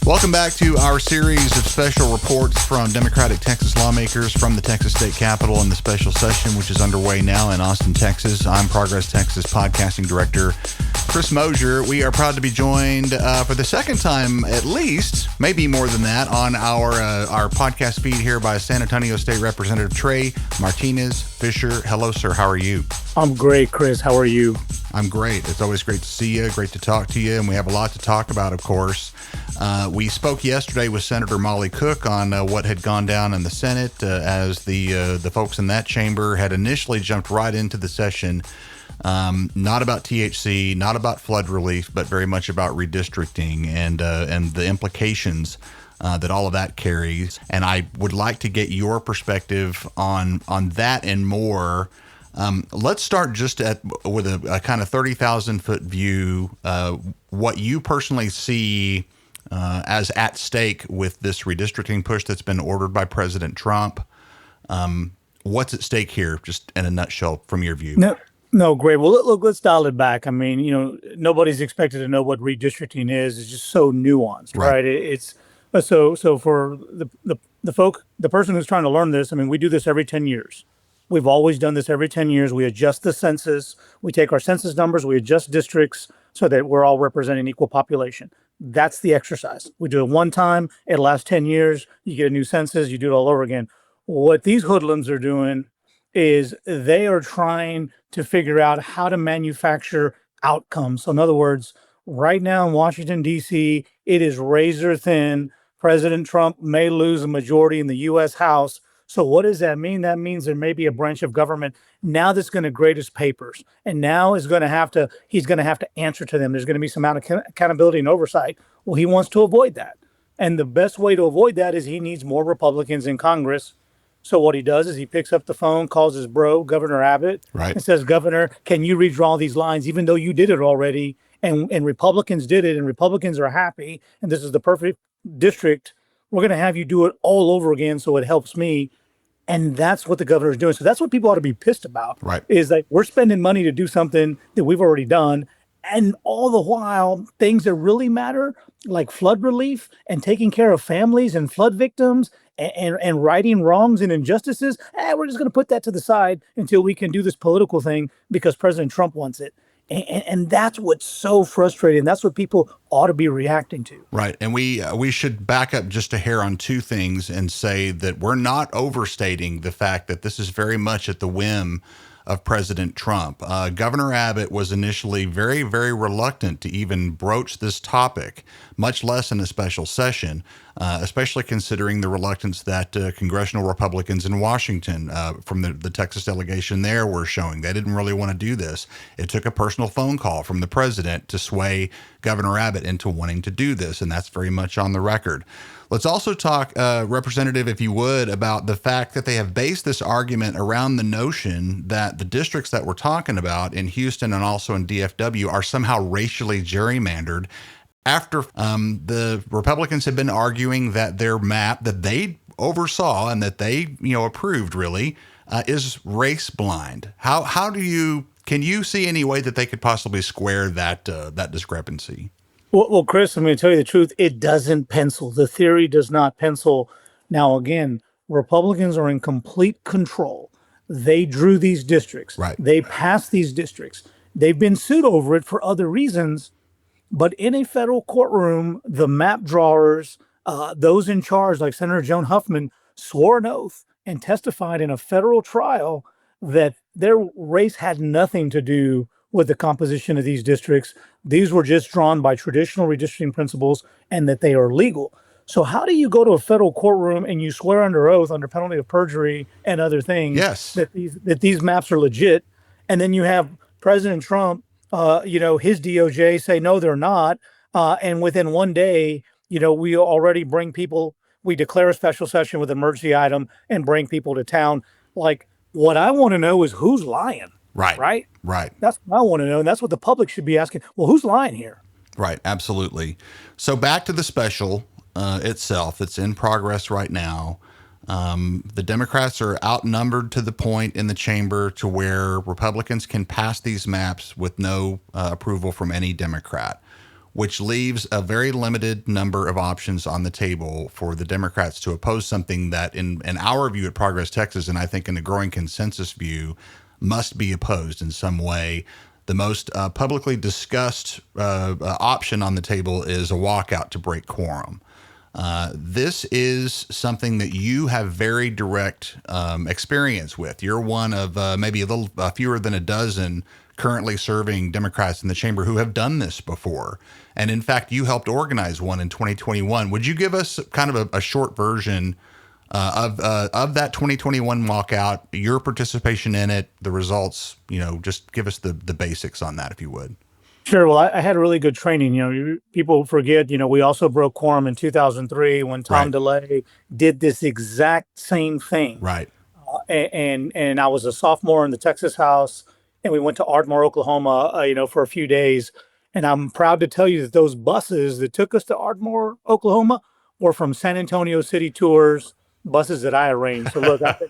Welcome back to our series of special reports from Democratic Texas lawmakers from the Texas State Capitol in the special session, which is underway now in Austin, Texas. I'm Progress Texas podcasting director Chris Mosier. We are proud to be joined for the second time, at least, maybe more than that, on our podcast feed here by San Antonio State Representative Trey Martinez Fischer. Hello, sir. How are you? I'm great, Chris. How are you? I'm great. It's always great to see you, great to talk to you, and we have a lot to talk about, of course. We spoke yesterday with Senator Molly Cook on what had gone down in the Senate as the folks in that chamber had initially jumped right into the session, not about THC, not about flood relief, but very much about redistricting and the implications that all of that carries. And I would like to get your perspective on that and more. Let's start just with a kind of 30,000 foot view, what you personally see as at stake with this redistricting push that's been ordered by President Trump. What's at stake here, just in a nutshell, from your view? No, great. Well, look, let's dial it back. I mean, nobody's expected to know what redistricting is. It's just so nuanced, right? It's so for the person who's trying to learn this. I mean, we do this every 10 years. We've always done this every 10 years. We adjust the census. We take our census numbers. We adjust districts so that we're all representing equal population. That's the exercise. We do it one time. It lasts 10 years. You get a new census. You do it all over again. What these hoodlums are doing is they are trying to figure out how to manufacture outcomes. So in other words, right now in Washington, D.C., it is razor thin. President Trump may lose a majority in the U.S. House. So what does that mean? That means there may be a branch of government now that's going to grade his papers, and now he's going to have to answer to them. There's going to be some amount of accountability and oversight. Well, he wants to avoid that. And the best way to avoid that is he needs more Republicans in Congress. So what he does is he picks up the phone, calls his bro, Governor Abbott, and says, Governor, can you redraw these lines, even though you did it already? And Republicans did it, and Republicans are happy, and this is the perfect district. We're going to have you do it all over again so it helps me. And that's what the governor is doing. So that's what people ought to be pissed about, is that we're spending money to do something that we've already done. And all the while, things that really matter, like flood relief and taking care of families and flood victims and righting wrongs and injustices, we're just going to put that to the side until we can do this political thing because President Trump wants it. And that's what's so frustrating. That's what people ought to be reacting to. Right. And we should back up just a hair on two things and say that we're not overstating the fact that this is very much at the whim of President Trump. Governor Abbott was initially very, very reluctant to even broach this topic, much less in a special session, especially considering the reluctance that congressional Republicans in Washington from the Texas delegation there were showing. They didn't really want to do this. It took a personal phone call from the president to sway Governor Abbott into wanting to do this, and that's very much on the record. Let's also talk, Representative, if you would, about the fact that they have based this argument around the notion that the districts that we're talking about in Houston and also in DFW are somehow racially gerrymandered after the Republicans have been arguing that their map that they oversaw and that they, approved really is race blind. Can you see any way that they could possibly square that discrepancy? Well, Chris, I'm going to tell you the truth. It doesn't pencil. The theory does not pencil. Now, again, Republicans are in complete control. They drew these districts. Right. They passed these districts. They've been sued over it for other reasons. But in a federal courtroom, the map drawers, those in charge, like Senator Joan Huffman, swore an oath and testified in a federal trial that their race had nothing to do with the composition of these districts. These were just drawn by traditional redistricting principles and that they are legal. So how do you go to a federal courtroom and you swear under oath under penalty of perjury and other things that these maps are legit? And then you have President Trump, his DOJ say, no, they're not. And within one day, we already we declare a special session with emergency item and bring people to town. Like, what I want to know is who's lying. Right. That's what I want to know. And that's what the public should be asking. Well, who's lying here? Right. Absolutely. So back to the special itself. It's in progress right now. The Democrats are outnumbered to the point in the chamber to where Republicans can pass these maps with no approval from any Democrat. which leaves a very limited number of options on the table for the Democrats to oppose something that, in our view at Progress Texas, and I think in a growing consensus view, must be opposed in some way. The most publicly discussed option on the table is a walkout to break quorum. This is something that you have very direct experience with. You're one of maybe a little fewer than a dozen currently serving Democrats in the chamber who have done this before. And in fact, you helped organize one in 2021. Would you give us kind of a short version of that 2021 walkout, your participation in it, the results? Just give us the basics on that, if you would. Sure. Well, I had really good training. People forget, we also broke quorum in 2003 when Tom Right. DeLay did this exact same thing. Right. And I was a sophomore in the Texas House, and we went to Ardmore, Oklahoma, for a few days. And I'm proud to tell you that those buses that took us to Ardmore, Oklahoma, were from San Antonio City Tours, buses that I arranged. So look, I've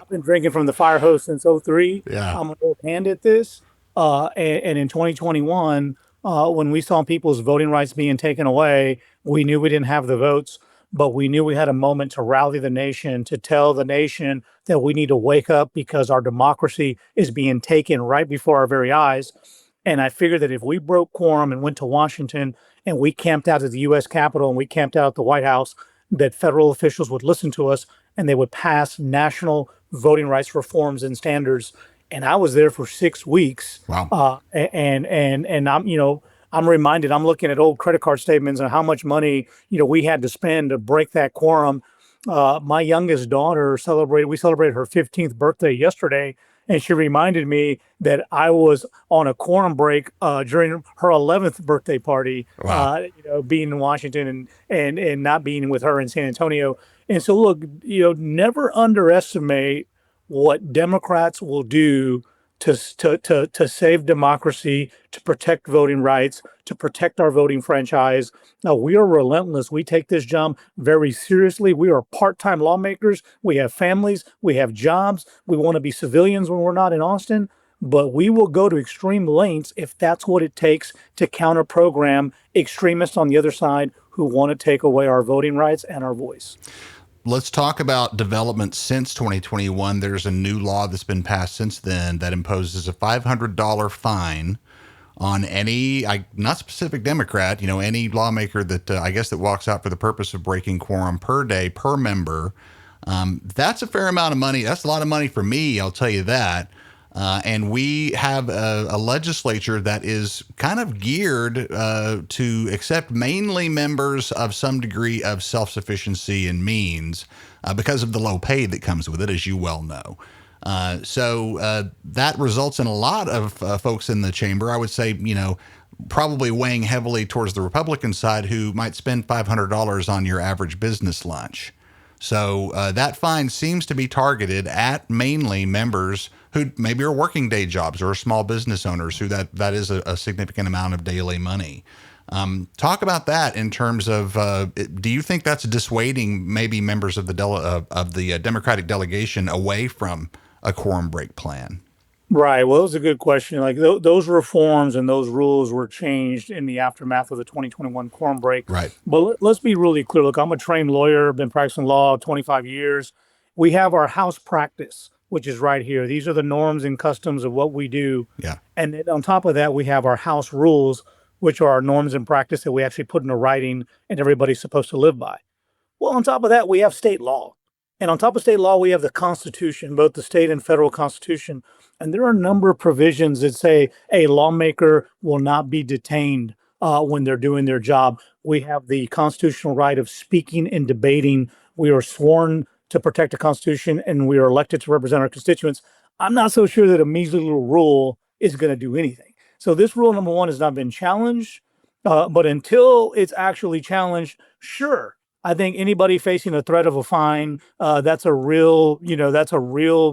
been drinking from the fire hose since '03. Yeah. I'm an old hand at this. And in 2021, when we saw people's voting rights being taken away, we knew we didn't have the votes, but we knew we had a moment to rally the nation, to tell the nation that we need to wake up because our democracy is being taken right before our very eyes. And I figured that if we broke quorum and went to Washington and we camped out at the U.S. Capitol and we camped out at the White House, that federal officials would listen to us and they would pass national voting rights reforms and standards. And I was there for 6 weeks. Wow. And I'm reminded, I'm looking at old credit card statements and how much money, we had to spend to break that quorum. My youngest daughter we celebrated her 15th birthday yesterday. And she reminded me that I was on a quorum break during her 11th birthday party, Wow. being in Washington and not being with her in San Antonio. And so, look, never underestimate what Democrats will do to save democracy, to protect voting rights, to protect our voting franchise. Now, we are relentless. We take this job very seriously. We are part-time lawmakers. We have families. We have jobs. We want to be civilians when we're not in Austin. But we will go to extreme lengths if that's what it takes to counter-program extremists on the other side who want to take away our voting rights and our voice. Let's talk about development since 2021. There's a new law that's been passed since then that imposes a $500 fine on any, not specific Democrat, any lawmaker that I guess that walks out for the purpose of breaking quorum per day, per member. That's a fair amount of money. That's a lot of money for me, I'll tell you that. And we have a legislature that is kind of geared to accept mainly members of some degree of self-sufficiency and means because of the low pay that comes with it, as you well know. So that results in a lot of folks in the chamber, I would say, probably weighing heavily towards the Republican side, who might spend $500 on your average business lunch. So that fine seems to be targeted at mainly members who maybe are working day jobs or small business owners who that is a significant amount of daily money. Talk about that in terms of, do you think that's dissuading maybe members of the Democratic delegation away from a quorum break plan? Right. Well, it was a good question. Like those reforms and those rules were changed in the aftermath of the 2021 quorum break. Right. But let's be really clear. Look, I'm a trained lawyer, been practicing law 25 years. We have our house practice, which is right here. These are the norms and customs of what we do. Yeah. And then on top of that, we have our house rules, which are our norms and practice that we actually put into writing and everybody's supposed to live by. Well, on top of that, we have state law. And on top of state law, we have the Constitution, both the state and federal Constitution. And there are a number of provisions that say a lawmaker will not be detained when they're doing their job. We have the constitutional right of speaking and debating. We are sworn to protect the Constitution, and we are elected to represent our constituents. I'm not so sure that a measly little rule is going to do anything. So this rule number one has not been challenged, but until it's actually challenged, sure. I think anybody facing a threat of a fine, that's a real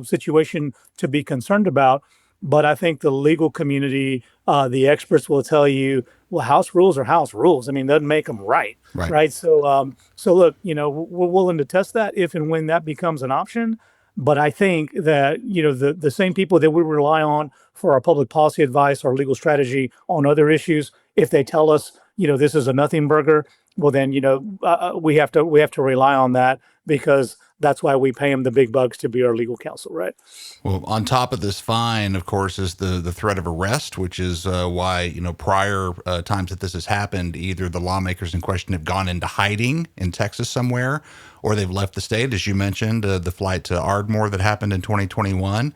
situation to be concerned about. But I think the legal community, the experts will tell you, well, house rules are house rules. I mean, doesn't make them right. Right. So look, we're willing to test that if and when that becomes an option. But I think that, the same people that we rely on for our public policy advice, our legal strategy on other issues, if they tell us, this is a nothing burger, well then, we have to rely on that, because that's why we pay him the big bucks to be our legal counsel, right? Well, on top of this fine, of course, is the threat of arrest, which is why, prior times that this has happened, either the lawmakers in question have gone into hiding in Texas somewhere, or they've left the state. As you mentioned, the flight to Ardmore that happened in 2021.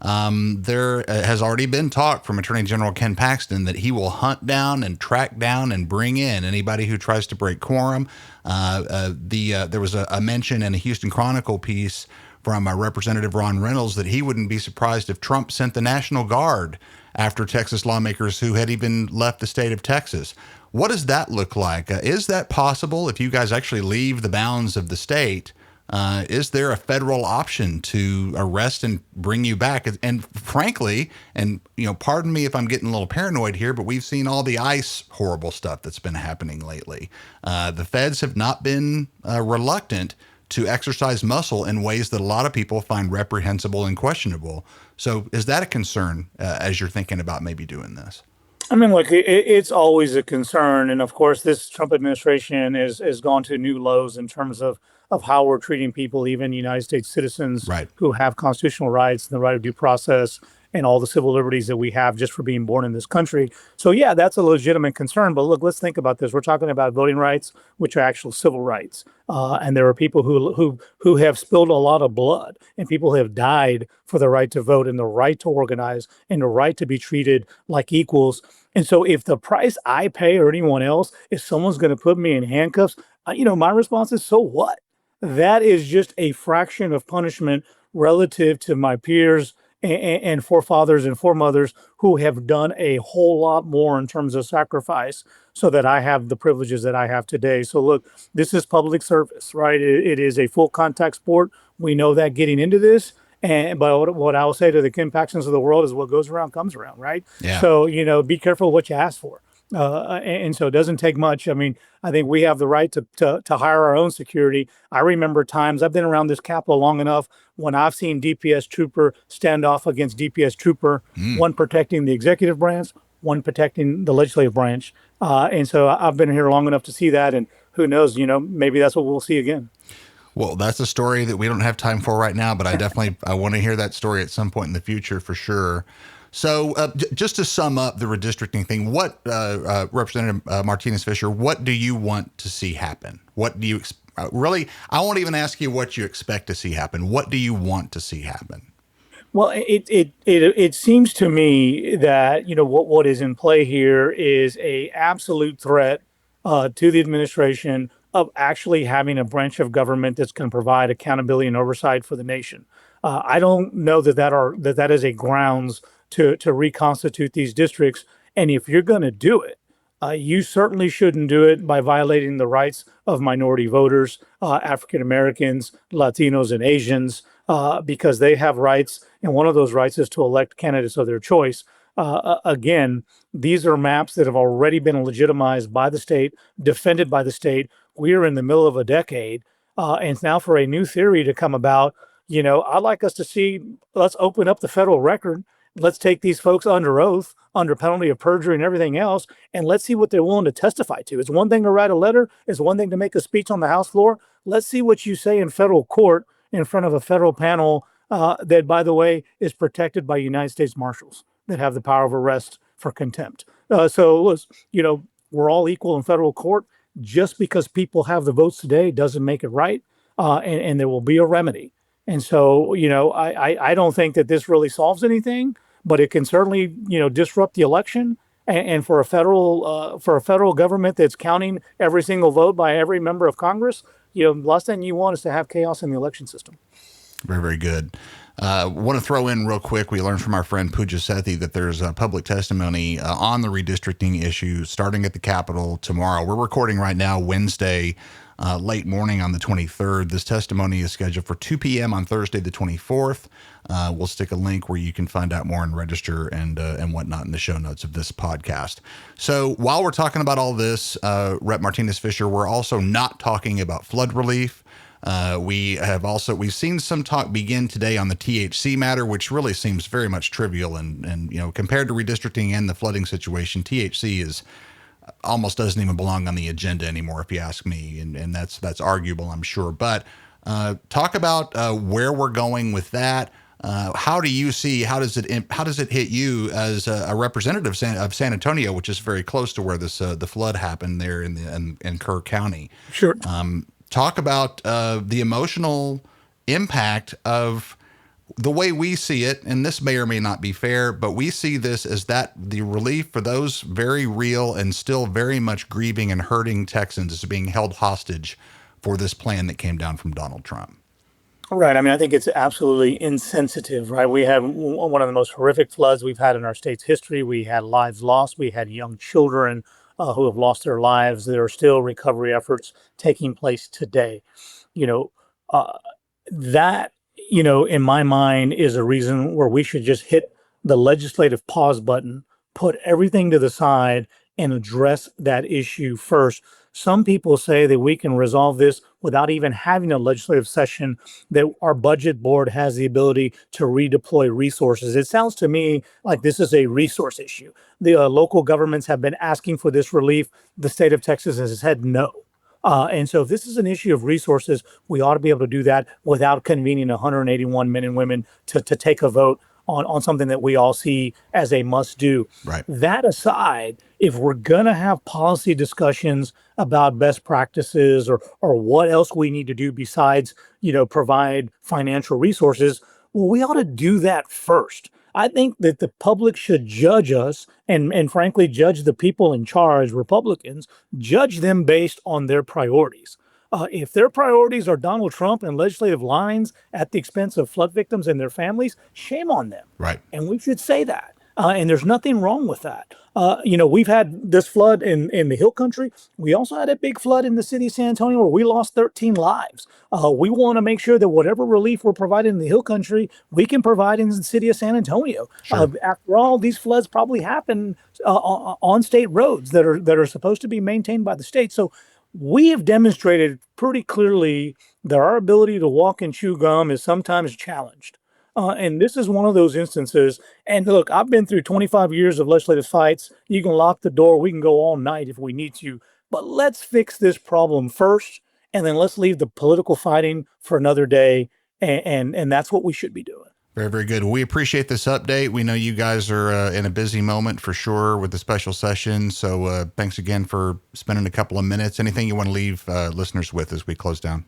There has already been talk from Attorney General Ken Paxton that he will hunt down and track down and bring in anybody who tries to break quorum. There was a mention in a Houston Chronicle piece from Representative Ron Reynolds that he wouldn't be surprised if Trump sent the National Guard after Texas lawmakers who had even left the state of Texas. What does that look like? Is that possible if you guys actually leave the bounds of the state? Is there a federal option to arrest and bring you back? And frankly, and pardon me if I'm getting a little paranoid here, but we've seen all the ICE horrible stuff that's been happening lately. The feds have not been reluctant to exercise muscle in ways that a lot of people find reprehensible and questionable. So is that a concern as you're thinking about maybe doing this? I mean, look, it's always a concern. And of course, this Trump administration has gone to new lows in terms of how we're treating people, even United States citizens, right, who have constitutional rights and the right of due process and all the civil liberties that we have just for being born in this country. So yeah, that's a legitimate concern. But look, let's think about this. We're talking about voting rights, which are actual civil rights. And there are people who have spilled a lot of blood, and people have died for the right to vote and the right to organize and the right to be treated like equals. And so if the price I pay or anyone else, if someone's going to put me in handcuffs, my response is, so what? That is just a fraction of punishment relative to my peers and forefathers and foremothers who have done a whole lot more in terms of sacrifice so that I have the privileges that I have today. So look, this is public service, right? It is a full contact sport. We know that getting into this. But what I will say to the Ken Paxtons of the world is what goes around comes around, right? Yeah. So, be careful what you ask for. And so it doesn't take much. I mean, I think we have the right to hire our own security. I remember times, I've been around this Capitol long enough, when I've seen DPS trooper stand off against DPS trooper, one protecting the executive branch, one protecting the legislative branch. And so I've been here long enough to see that. And who knows, maybe that's what we'll see again. Well, that's a story that we don't have time for right now, but I want to hear that story at some point in the future for sure. So just to sum up the redistricting thing, what Representative Martinez Fischer, what do you want to see happen? What do you really? I won't even ask you what you expect to see happen. What do you want to see happen? Well, it seems to me that what is in play here is a absolute threat to the administration of actually having a branch of government that's going to provide accountability and oversight for the nation. I don't know that is a grounds to reconstitute these districts. And if you're going to do it, you certainly shouldn't do it by violating the rights of minority voters, African Americans, Latinos, and Asians, because they have rights. And one of those rights is to elect candidates of their choice. Again, these are maps that have already been legitimized by the state, defended by the state. We are in the middle of a decade. And now for a new theory to come about, I'd like us to see, let's open up the federal record. Let's take these folks under oath, under penalty of perjury and everything else, and let's see what they're willing to testify to. It's one thing to write a letter. It's one thing to make a speech on the House floor. Let's see what you say in federal court in front of a federal panel that, by the way, is protected by United States Marshals that have the power of arrest for contempt. So, we're all equal in federal court. Just because people have the votes today doesn't make it right, and there will be a remedy. And so, I don't think that this really solves anything, but it can certainly, disrupt the election. And for a federal government that's counting every single vote by every member of Congress, last thing you want is to have chaos in the election system. Very, very good. Want to throw in real quick, we learned from our friend Pooja Sethi that there's a public testimony on the redistricting issue starting at the Capitol tomorrow. We're recording right now, Wednesday, late morning on the 23rd. This testimony is scheduled for 2 p.m. on Thursday, the 24th. We'll stick a link where you can find out more and register and whatnot in the show notes of this podcast. So while we're talking about all this, Rep. Martinez Fischer, we're also not talking about flood relief. We've seen some talk begin today on the THC matter, which really seems very much trivial and compared to redistricting and the flooding situation, THC is almost doesn't even belong on the agenda anymore, if you ask me. And that's arguable, I'm sure. But talk about where we're going with that. How do you see, how does it hit you as a representative of San Antonio, which is very close to where this the flood happened there in Kerr County? Sure. Talk about the emotional impact of the way we see it, and this may or may not be fair, but we see this as the relief for those very real and still very much grieving and hurting Texans is being held hostage for this plan that came down from Donald Trump. Right. I mean, I think it's absolutely insensitive, right? We had one of the most horrific floods we've had in our state's history. We had lives lost. We had young children who have lost their lives. There are still recovery efforts taking place today. You know, that, in my mind, is a reason where we should just hit the legislative pause button, put everything to the side, and address that issue first. Some people say that we can resolve this without even having a legislative session, that our budget board has the ability to redeploy resources. It sounds to me like this is a resource issue. The local governments have been asking for this relief. The state of Texas has said no. And so if this is an issue of resources, we ought to be able to do that without convening 181 men and women to take a vote on something that we all see as a must do. Right. That aside, if we're going to have policy discussions about best practices or what else we need to do besides, provide financial resources, well, we ought to do that first. I think that the public should judge us and frankly, judge the people in charge, Republicans, judge them based on their priorities. If their priorities are Donald Trump and legislative lines at the expense of flood victims and their families, shame on them. Right. And we should say that. And there's nothing wrong with that. We've had this flood in the Hill Country. We also had a big flood in the city of San Antonio where we lost 13 lives. We want to make sure that whatever relief we're providing in the Hill Country, we can provide in the city of San Antonio. Sure. After all, these floods probably happen on state roads that are supposed to be maintained by the state. So we have demonstrated pretty clearly that our ability to walk and chew gum is sometimes challenged. And this is one of those instances. And look, I've been through 25 years of legislative fights. You can lock the door. We can go all night if we need to. But let's fix this problem first, and then let's leave the political fighting for another day. And that's what we should be doing. Very, very good. We appreciate this update. We know you guys are in a busy moment for sure with the special session. So thanks again for spending a couple of minutes. Anything you want to leave listeners with as we close down?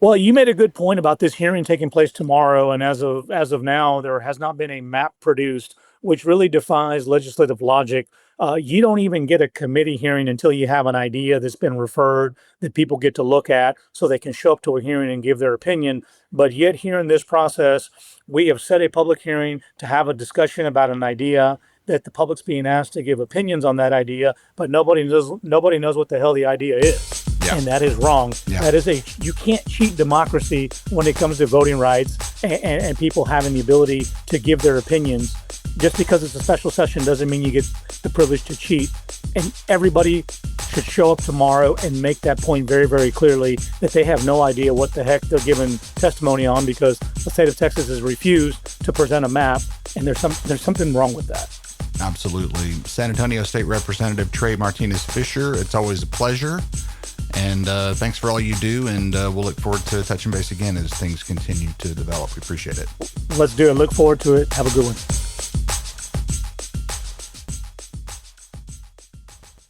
Well, you made a good point about this hearing taking place tomorrow. And as of now, there has not been a map produced, which really defies legislative logic. You don't even get a committee hearing until you have an idea that's been referred that people get to look at so they can show up to a hearing and give their opinion. But yet here in this process, we have set a public hearing to have a discussion about an idea that the public's being asked to give opinions on that idea, but nobody knows what the hell the idea is. Yeah. And that is wrong. Yeah. You can't cheat democracy when it comes to voting rights and people having the ability to give their opinions. Just because it's a special session doesn't mean you get the privilege to cheat. And everybody should show up tomorrow and make that point very, very clearly that they have no idea what the heck they're giving testimony on because the state of Texas has refused to present a map, and there's something wrong with that. Absolutely. San Antonio State Representative Trey Martinez Fischer, it's always a pleasure. And thanks for all you do, and we'll look forward to touching base again as things continue to develop. We appreciate it. Let's do it. Look forward to it. Have a good one.